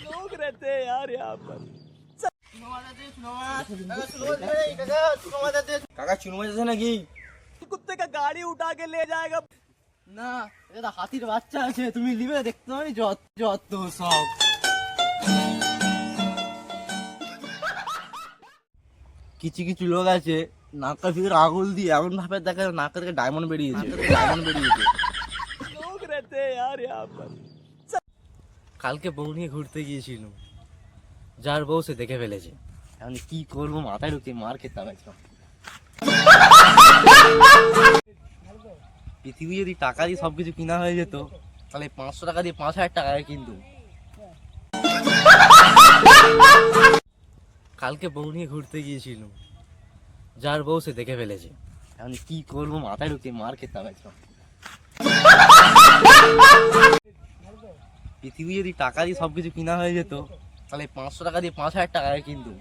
लोग रहते हैं यार यहाँ पर। কাকা চুনো মাছ আছে নাকি? कुत्ते का गाड़ी उठा के ले जाएगा। না, এটা হাতির বাচ্চা আছে, তুমি নিবে দেখতে পারি যত যত সব। কিছু কিছু লোক আছে নাকের ভিতরে আঙুল দিয়ে এমন ভাবে দেখে নাকের থেকে ডায়মন্ড বেরিয়েছে। लोग रहते हैं यार यहाँ पर। কালকে বউ নিয়ে ঘুরতে গিয়েছিলাম, যার বউ সে দেখে ফেলেছে। এখন কি করবো মাথায় ঢুকছে, মার খেতে হবে। পৃথিবী যদি টাকা দিয়ে সবকিছু কিনা হয়ে যেত তাহলে 500 টাকা দিয়ে 5000 টাকায় কিন্তু। কালকে বউ নিয়ে ঘুরতে গিয়েছিলাম, যার বউ সে দেখে ফেলেছে। এখন কি করবো মাথায় ঢুকছে, মার খেতে হবে। পৃথিবী যদি টাকা দিয়ে সবকিছু কিনা হয়ে যেত তাহলে 500 টাকা দিয়ে 5000 টাকায় কিন্তু।